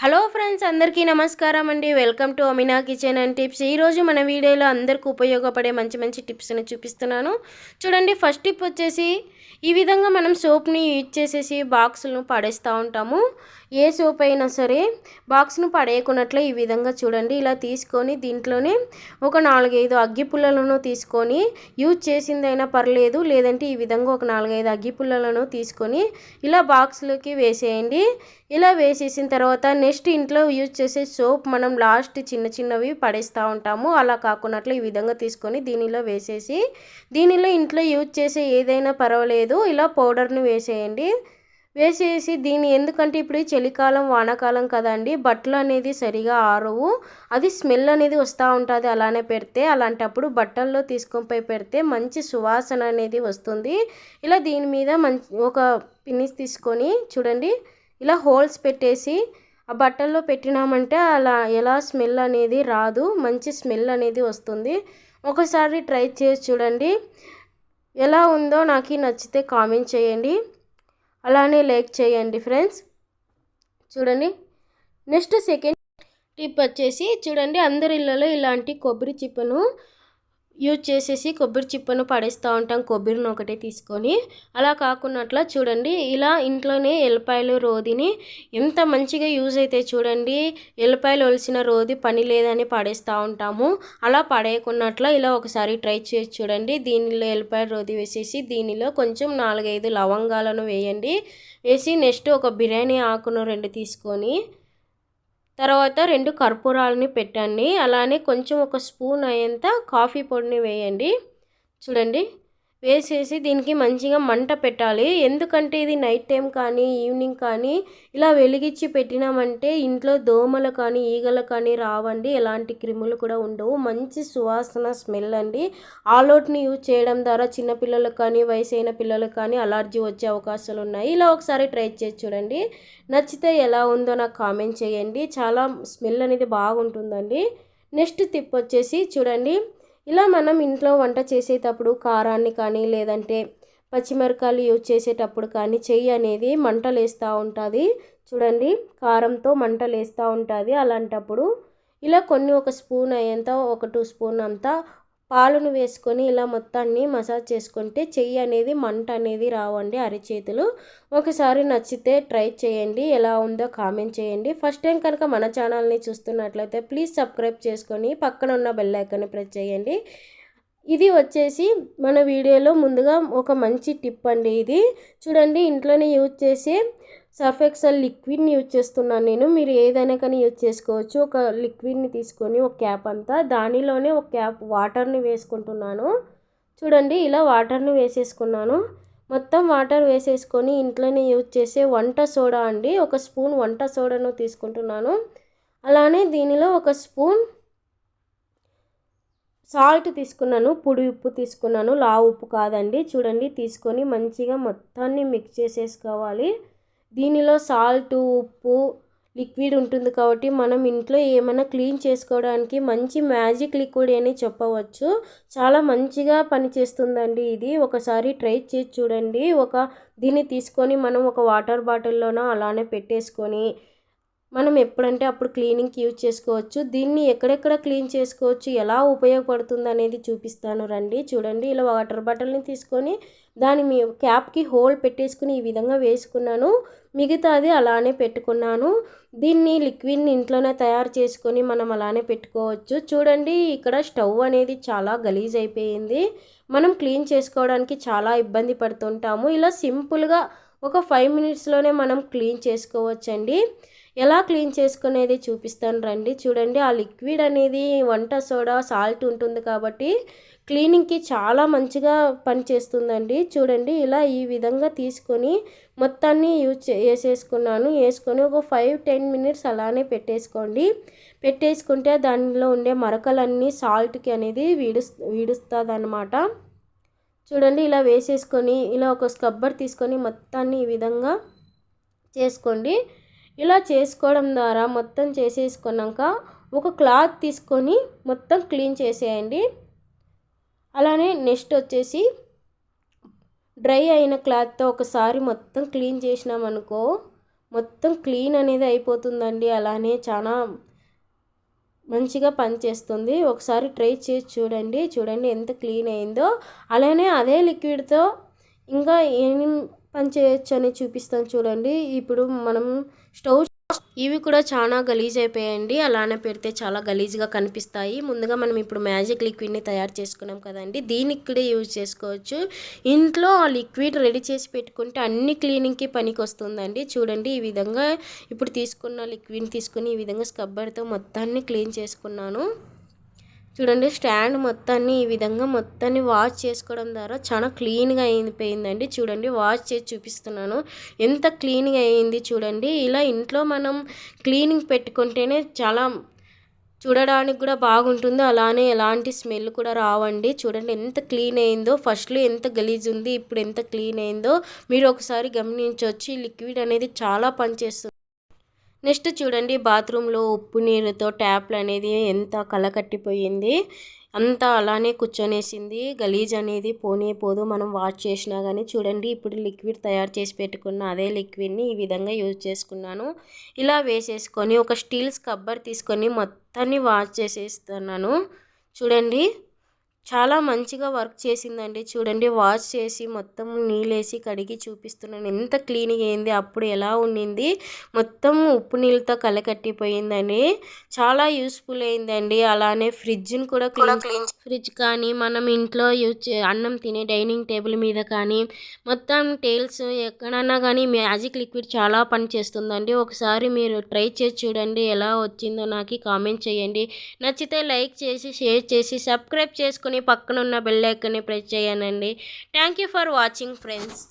Hello friends, అందరికీ నమస్కారం అండి. Welcome to amino kitchen and tips. ఈరోజు మన వీడియోలో అందరికీ ఉపయోగపడే మంచి మంచి టిప్స్ని చూపిస్తున్నాను. చూడండి, ఫస్ట్ టిప్ వచ్చేసి ఈ విధంగా మనం సోప్ని యూజ్ చేసేసి బాక్స్ను పడేస్తూ ఉంటాము. ఏ సోప్ అయినా సరే బాక్స్ను పడేయకున్నట్లే ఈ విధంగా చూడండి, ఇలా తీసుకొని దీంట్లోనే ఒక 4-5 అగ్గి పుల్లలను తీసుకొని యూజ్ చేసిందైనా పర్లేదు, లేదంటే ఈ విధంగా ఒక 4-5 అగ్గి పుల్లలను తీసుకొని ఇలా బాక్స్లోకి వేసేయండి. ఇలా వేసేసిన తర్వాత నెక్స్ట్ ఇంట్లో యూజ్ చేసే సోప్ మనం లాస్ట్ చిన్నవి పడేస్తూ ఉంటాము. అలా కాకున్నట్లు ఈ విధంగా తీసుకొని దీనిలో వేసేసి, దీనిలో ఇంట్లో యూజ్ చేసే ఏదైనా పర్వాలేదు, ఇలా పౌడర్ని వేసేయండి. వేసేసి దీన్ని, ఎందుకంటే ఇప్పుడు చలికాలం వానాకాలం కదండి, బట్టలు అనేది సరిగా ఆరవు, అది స్మెల్ అనేది వస్తూ ఉంటుంది అలానే పెడితే. అలాంటప్పుడు బట్టల్లో తీసుకొని పోయి పెడితే మంచి సువాసన అనేది వస్తుంది. ఇలా దీని మీద ఒక పిన్నిస్ తీసుకొని చూడండి, ఇలా హోల్స్ పెట్టేసి ఆ బట్టల్లో పెట్టినామంటే అలా ఎలా స్మెల్ అనేది రాదు, మంచి స్మెల్ అనేది వస్తుంది. ఒకసారి ట్రై చేసి చూడండి, ఎలా ఉందో నాకు నచ్చితే కామెంట్ చేయండి, అలానే లైక్ చేయండి ఫ్రెండ్స్. చూడండి, నెక్స్ట్ సెకండ్ టిప్ వచ్చేసి చూడండి, అందరి ఇళ్ళలో ఇలాంటి కొబ్బరి చిప్పను యూజ్ చేసేసి కొబ్బరి చిప్పను పడేస్తూ ఉంటాం, కొబ్బరిని ఒకటే తీసుకొని. అలా కాకున్నట్లా చూడండి, ఇలా ఇంట్లోనే ఎల్లిపాయలు రోదిని ఎంత మంచిగా యూజ్ అయితే చూడండి, ఎల్లిపాయలు ఒలిసిన రోది పని లేదని పడేస్తూ ఉంటాము. అలా పడేయకున్నట్లా ఇలా ఒకసారి ట్రై చేసి చూడండి. దీనిలో ఎల్లిపాయలు రోది వేసేసి దీనిలో కొంచెం 4-5 లవంగాలను వేయండి. వేసి నెక్స్ట్ ఒక బిర్యానీ ఆకును 2 తీసుకొని తర్వాత 2 కర్పూరాలని పెట్టండి. అలానే కొంచెం ఒక స్పూన్ అయ్యేంత కాఫీ పొడిని వేయండి. చూడండి, వేసేసి దీనికి మంచిగా మంట పెట్టాలి. ఎందుకంటే ఇది నైట్ టైం కానీ ఈవినింగ్ కానీ ఇలా వెలిగించి పెట్టినామంటే ఇంట్లో దోమలు కానీ ఈగలు కానీ రావండి, ఎలాంటి క్రిములు కూడా ఉండవు. మంచి సువాసన స్మెల్ అండి. ఆల్ అవుట్ని యూజ్ చేయడం ద్వారా చిన్నపిల్లలకు కానీ వయసైన పిల్లలకు కానీ అలర్జీ వచ్చే అవకాశాలు ఉన్నాయి. ఇలా ఒకసారి ట్రై చేసి చూడండి, నచ్చితే ఎలా ఉందో నాకు కామెంట్ చేయండి. చాలా స్మెల్ అనేది బాగుంటుందండి. నెక్స్ట్ టిప్ వచ్చేసి చూడండి, ఇలా మనం ఇంట్లో వంట చేసేటప్పుడు కారాన్ని కానీ లేదంటే పచ్చిమిరకాయలు యూజ్ చేసేటప్పుడు కానీ చెయ్యి అనేది మంటలేస్తూ ఉంటుంది. చూడండి, కారంతో మంటలేస్తూ ఉంటుంది. అలాంటప్పుడు ఇలా ఒక స్పూన్ అయ్యేంత, ఒక 2 స్పూన్ అంతా పాలను వేసుకొని ఇలా మొత్తాన్ని మసాజ్ చేసుకుంటే చెయ్యి అనేది మంట అనేది రావండి, అరిచేతులు. ఒకసారి నచ్చితే ట్రై చేయండి, ఎలా ఉందో కామెంట్ చేయండి. ఫస్ట్ టైం కనుక మన ఛానల్ని చూస్తున్నట్లయితే ప్లీజ్ సబ్స్క్రైబ్ చేసుకొని పక్కన ఉన్న బెల్ ఐకాన్ని ప్రెస్ చేయండి. ఇది వచ్చేసి మన వీడియోలో ముందుగా ఒక మంచి టిప్ అండి. ఇది చూడండి, ఇంట్లోనే యూజ్ చేసే సర్ఫ్ ఎక్సెల్ లిక్విడ్ని యూజ్ చేస్తున్నాను నేను. మీరు ఏదైనా కానీ యూజ్ చేసుకోవచ్చు. ఒక లిక్విడ్ని తీసుకొని ఒక క్యాప్ అంతా, దానిలోనే ఒక క్యాప్ వాటర్ని వేసుకుంటున్నాను. చూడండి, ఇలా వాటర్ని వేసేసుకున్నాను. మొత్తం వాటర్ వేసేసుకొని ఇంట్లోనే యూజ్ చేసే వంట సోడా అండి, ఒక స్పూన్ వంట సోడాను తీసుకుంటున్నాను. అలానే దీనిలో ఒక స్పూన్ సాల్ట్ తీసుకున్నాను, పొడి ఉప్పు తీసుకున్నాను, లావు ఉప్పు కాదండి. చూడండి, తీసుకొని మంచిగా మొత్తాన్ని మిక్స్ చేసేసుకోవాలి. దీనిలో సాల్ట్ ఉప్పు లిక్విడ్ ఉంటుంది కాబట్టి మనం ఇంట్లో ఏమైనా క్లీన్ చేసుకోవడానికి మంచి మ్యాజిక్ లిక్విడ్ అని చెప్పవచ్చు. చాలా మంచిగా పనిచేస్తుందండి ఇది. ఒకసారి ట్రై చేసి చూడండి. దీన్ని తీసుకొని మనం ఒక వాటర్ బాటిల్లోన అలానే పెట్టేసుకొని మనం ఎప్పుడంటే అప్పుడు క్లీనింగ్కి యూజ్ చేసుకోవచ్చు. దీన్ని ఎక్కడెక్కడ క్లీన్ చేసుకోవచ్చు, ఎలా ఉపయోగపడుతుంది అనేది చూపిస్తాను రండి. చూడండి, ఇలా వాటర్ బాటిల్ని తీసుకొని దాని క్యాప్కి హోల్ పెట్టేసుకుని ఈ విధంగా వేసుకున్నాను. మిగతాది అలానే పెట్టుకున్నాను. దీన్ని లిక్విడ్ని ఇంట్లోనే తయారు చేసుకొని మనం అలానే పెట్టుకోవచ్చు. చూడండి, ఇక్కడ స్టవ్ అనేది చాలా గలీజ్ అయిపోయింది, మనం క్లీన్ చేసుకోవడానికి చాలా ఇబ్బంది పడుతుంటాము. ఇలా సింపుల్గా ఒక 5 మినిట్స్లోనే మనం క్లీన్ చేసుకోవచ్చండి. ఎలా క్లీన్ చేసుకునేది చూపిస్తాను రండి. చూడండి, ఆ లిక్విడ్ అనేది వంట సోడా సాల్ట్ ఉంటుంది కాబట్టి క్లీనింగ్కి చాలా మంచిగా పనిచేస్తుందండి. చూడండి, ఇలా ఈ విధంగా తీసుకొని మొత్తాన్ని వేసేసుకున్నాను. వేసుకొని ఒక 5-10 మినిట్స్ అలానే పెట్టేసుకోండి. పెట్టేసుకుంటే దానిలో ఉండే మరకలన్నీ సాల్ట్కి అనేది వీడుస్తుంది అన్నమాట. చూడండి, ఇలా వేసేసుకొని ఇలా ఒక స్క్రబ్బర్ తీసుకొని మొత్తాన్ని ఈ విధంగా చేసుకోండి. ఇలా చేసుకోవడం ద్వారా మొత్తం చేసేసుకున్నాక ఒక క్లాత్ తీసుకొని మొత్తం క్లీన్ చేసేయండి. అలానే నెక్స్ట్ వచ్చేసి డ్రై అయిన క్లాత్తో ఒకసారి మొత్తం క్లీన్ చేసినామనుకో మొత్తం క్లీన్ అనేది అయిపోతుందండి. అలానే చాలా మంచిగా పనిచేస్తుంది. ఒకసారి ట్రై చేసి చూడండి ఎంత క్లీన్ అయిందో. అలానే అదే లిక్విడ్తో ఇంకా ఏం పని చేయొచ్చు అని చూపిస్తాను చూడండి. ఇప్పుడు మనం స్టవ్ ఇవి కూడా చాలా గలీజ్ అయిపోయాయండి. అలానే పెడితే చాలా గలీజ్గా కనిపిస్తాయి. ముందుగా మనం ఇప్పుడు మ్యాజిక్ లిక్విడ్ని తయారు చేసుకున్నాం కదండి, దీనికి కూడా యూజ్ చేసుకోవచ్చు. ఇంట్లో ఆ లిక్విడ్ రెడీ చేసి పెట్టుకుంటే అన్ని క్లీనింగ్కి పనికి వస్తుందండి. చూడండి ఈ విధంగా ఇప్పుడు తీసుకున్న లిక్విడ్ని తీసుకుని ఈ విధంగా స్క్రబ్బర్తో మొత్తాన్ని క్లీన్ చేసుకున్నాను. చూడండి స్టాండ్ మొత్తాన్ని ఈ విధంగా మొత్తాన్ని వాష్ చేసుకోవడం ద్వారా చాలా క్లీన్గా అయిపోయిందండి. చూడండి వాష్ చేసి చూపిస్తున్నాను ఎంత క్లీన్గా అయింది చూడండి. ఇలా ఇంట్లో మనం క్లీనింగ్ పెట్టుకుంటేనే చాలా చూడడానికి కూడా బాగుంటుంది. అలానే ఎలాంటి స్మెల్ కూడా రావండి. చూడండి ఎంత క్లీన్ అయిందో. ఫస్ట్లో ఎంత గలీజ్ ఉంది, ఇప్పుడు ఎంత క్లీన్ అయిందో మీరు ఒకసారి గమనించవచ్చు. ఈ లిక్విడ్ అనేది చాలా పనిచేస్తుంది. నెక్స్ట్ చూడండి బాత్రూంలో ఉప్పు నీరుతో ట్యాప్లు అనేది ఎంత కలకట్టిపోయింది, అంతా అలానే కూర్చొనేసింది. గలీజ్ అనేది పోనే పోదు మనం వాష్ చేసినా కానీ. చూడండి ఇప్పుడు లిక్విడ్ తయారు చేసి పెట్టుకున్న అదే లిక్విడ్ని ఈ విధంగా యూజ్ చేసుకున్నాను. ఇలా వేసేసుకొని ఒక స్టీల్ స్క్రబ్బర్ తీసుకొని మొత్తాన్ని వాష్ చేసేస్తున్నాను. చూడండి చాలా మంచిగా వర్క్ చేసిందండి. చూడండి వాష్ చేసి మొత్తం నీళ్ళేసి కడిగి చూపిస్తున్నాను ఎంత క్లీన్గా అయింది. అప్పుడు ఎలా ఉండింది, మొత్తం ఉప్పు నీళ్ళతో కలకట్టిపోయిందని. చాలా యూస్ఫుల్ అయిందండి. అలానే ఫ్రిడ్జ్ని కూడా క్లీన్ ఫ్రిడ్జ్ కానీ మనం ఇంట్లో అన్నం తినే డైనింగ్ టేబుల్ మీద కానీ మొత్తం టైల్స్ ఎక్కడన్నా కానీ మ్యాజిక్ లిక్విడ్ చాలా పని చేస్తుందండి. ఒకసారి మీరు ట్రై చేసి చూడండి ఎలా వచ్చిందో నాకు కామెంట్ చేయండి. నచ్చితే లైక్ చేసి షేర్ చేసి సబ్స్క్రైబ్ చేసుకుని పక్కనున్న బెల్ ఐకాన్ని ప్రెస్ చేయండి. Thank you for watching friends.